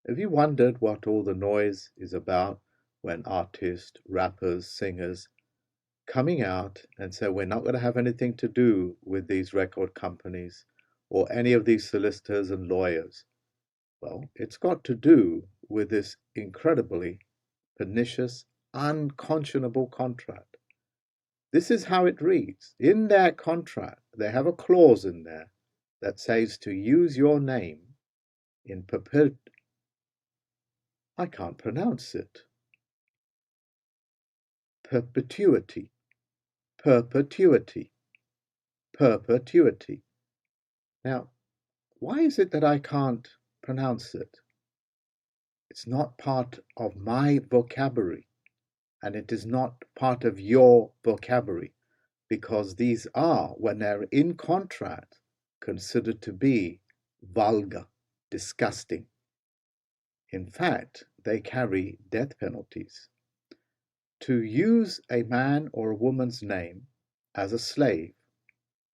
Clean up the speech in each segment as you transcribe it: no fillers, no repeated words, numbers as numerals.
Have you wondered what all the noise is about when artists, rappers, singers coming out and say we're not going to have anything to do with these record companies or any of these solicitors and lawyers? Well, it's got to do with this incredibly pernicious, unconscionable contract. This is how it reads. In their contract, they have a clause in there that says to use your name in I can't pronounce it. Perpetuity, perpetuity, perpetuity. Now, why is it that I can't pronounce it? It's not part of my vocabulary, and it is not part of your vocabulary, because these are, when they're in contract, considered to be vulgar, disgusting. In fact, they carry death penalties. To use a man or a woman's name as a slave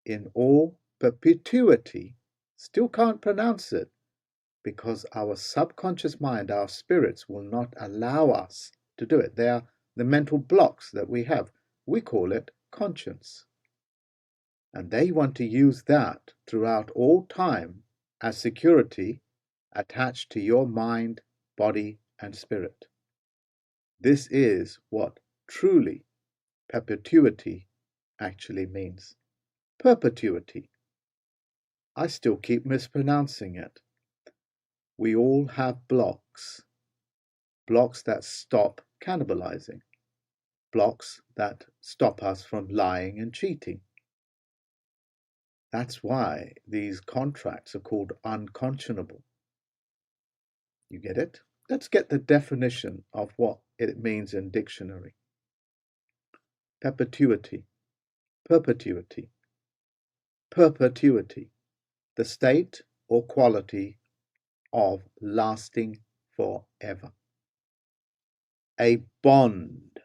in all perpetuity, still can't pronounce it because our subconscious mind, our spirits, will not allow us to do it. They are the mental blocks that we have. We call it conscience. And they want to use that throughout all time as security attached to your mind, body, and spirit. This is what truly perpetuity actually means. Perpetuity. I still keep mispronouncing it. We all have blocks that stop cannibalizing, blocks that stop us from lying and cheating. That's why these contracts are called unconscionable. You get it? Let's get the definition of what it means in dictionary. Perpetuity, perpetuity, perpetuity, the state or quality of lasting forever. A bond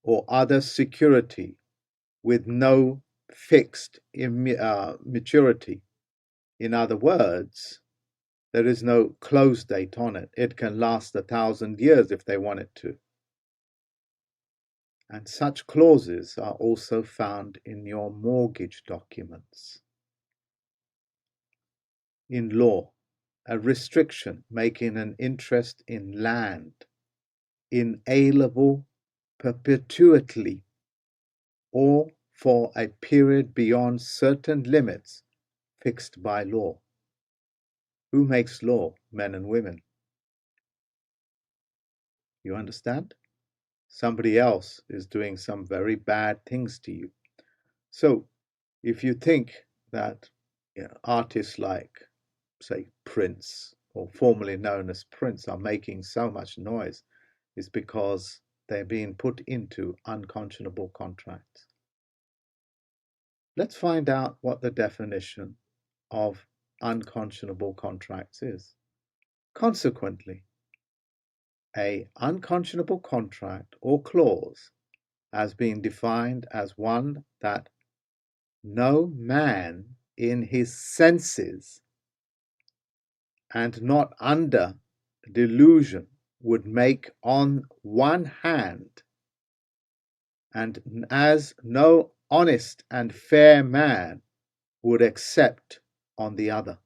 or other security with no fixed maturity. In other words, there is no close date on it. It can last 1,000 years if they want it to. And such clauses are also found in your mortgage documents. In law, a restriction making an interest in land inalienable perpetually or for a period beyond certain limits fixed by law. Who makes law? Men and women. You understand? Somebody else is doing some very bad things to you. So if you think that artists like, say, Prince, or formerly known as Prince, are making so much noise, it's because they're being put into unconscionable contracts. Let's find out what the definition of unconscionable contracts is. Consequently, an unconscionable contract or clause has been defined as one that no man in his senses and not under delusion would make on one hand, and as no honest and fair man would accept on the other.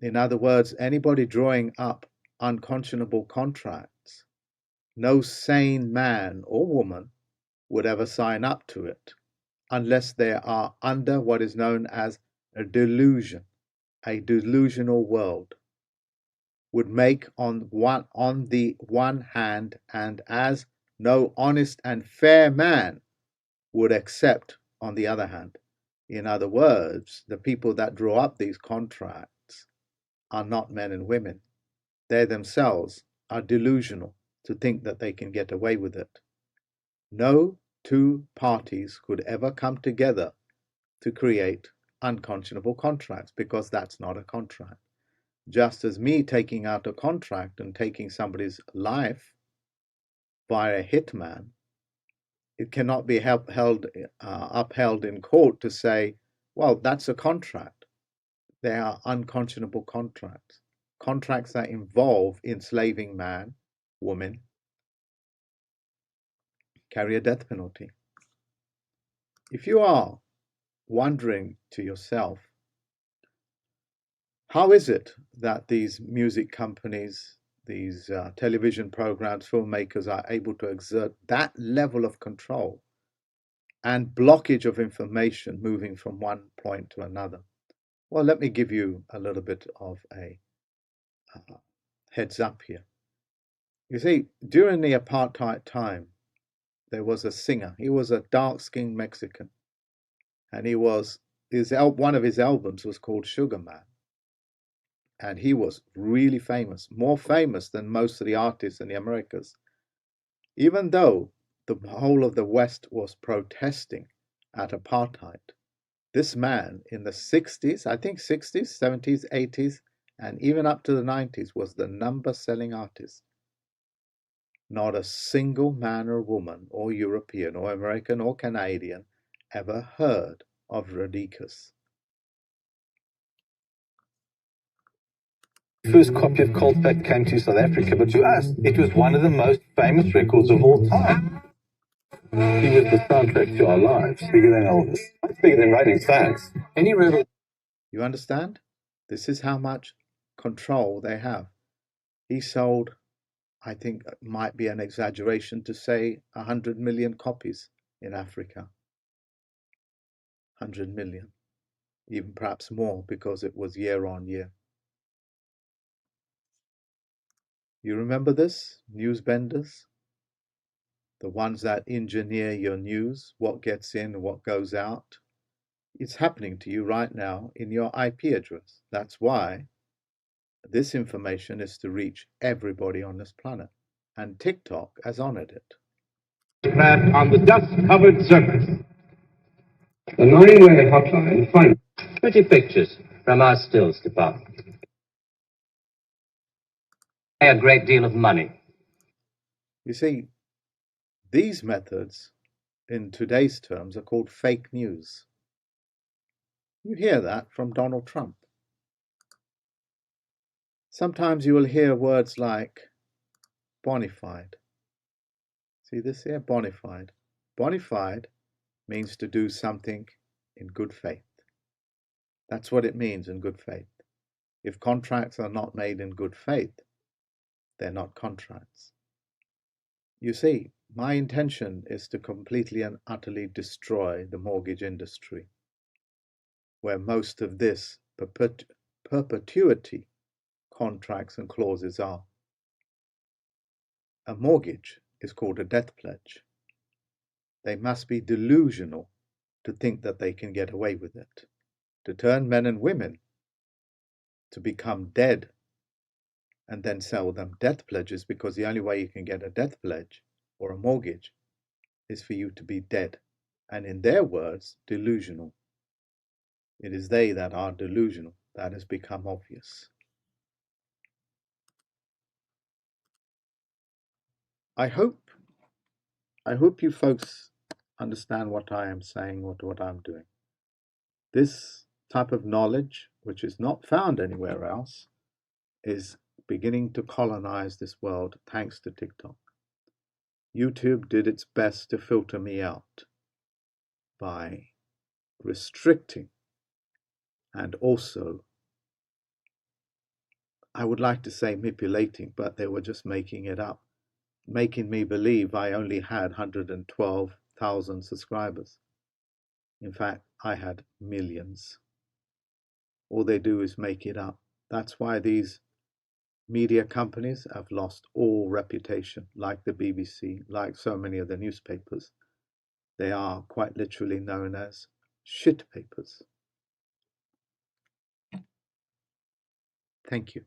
In other words, anybody drawing up unconscionable contracts, no sane man or woman would ever sign up to it unless they are under what is known as a delusion, a delusional world, would make on the one hand, and as no honest and fair man would accept on the other hand. In other words, the people that draw up these contracts are not men and women. They themselves are delusional to think that they can get away with it. No two parties could ever come together to create unconscionable contracts, because that's not a contract. Just as me taking out a contract and taking somebody's life by a hitman, it cannot be upheld in court to say, well, that's a contract. They are unconscionable contracts. contracts that involve enslaving man, woman, carry a death penalty. If you are wondering to yourself, how is it that these music companies, these television programs, filmmakers are able to exert that level of control and blockage of information moving from one point to another? Well, let me give you a little bit of a heads up here. You see, during the apartheid time, there was a singer. He was a dark-skinned Mexican, and one of his albums was called Sugar Man, and he was really famous, more famous than most of the artists in the Americas. Even though the whole of the West was protesting at apartheid, this man in the 60s, I think 60s, 70s, 80s, and even up to the 90s was the number-selling artist. Not a single man or woman, or European, or American, or Canadian ever heard of Radicus. First copy of Coldplay came to South Africa, but to us, it was one of the most famous records of all time. He was the soundtrack to our lives. Bigger than Elvis. Much bigger than writing facts. Any rebel. You understand? This is how much control they have. He sold, I think it might be an exaggeration to say, 100 million copies in Africa. 100 million. Even perhaps more, because it was year on year. You remember this? Newsbenders? The ones that engineer your news, what gets in and what goes out. It's happening to you right now in your IP address. That's why this information is to reach everybody on this planet. And TikTok has honored it. Craft on the dust-covered surface. The nine-way hotline finds pretty pictures from our stills department. A great deal of money. You see, these methods, in today's terms, are called fake news. You hear that from Donald Trump. Sometimes you will hear words like bona fide. See this here? Bona fide. Bona fide means to do something in good faith. That's what it means, in good faith. If contracts are not made in good faith, they're not contracts. You see, my intention is to completely and utterly destroy the mortgage industry, where most of this perpetuity contracts and clauses are. A mortgage is called a death pledge. They must be delusional to think that they can get away with it, to turn men and women to become dead and then sell them death pledges, because the only way you can get a death pledge or a mortgage is for you to be dead. And in their words, delusional. It is they that are delusional. That has become obvious. I hope you folks understand what I am saying, what I'm doing. This type of knowledge, which is not found anywhere else, is beginning to colonize this world thanks to TikTok. YouTube did its best to filter me out by restricting, and also, I would like to say manipulating, but they were just making it up, making me believe I only had 112,000 subscribers. In fact, I had millions. All they do is make it up. That's why these media companies have lost all reputation, like the BBC, like so many of the newspapers. They are quite literally known as shit papers. Thank you.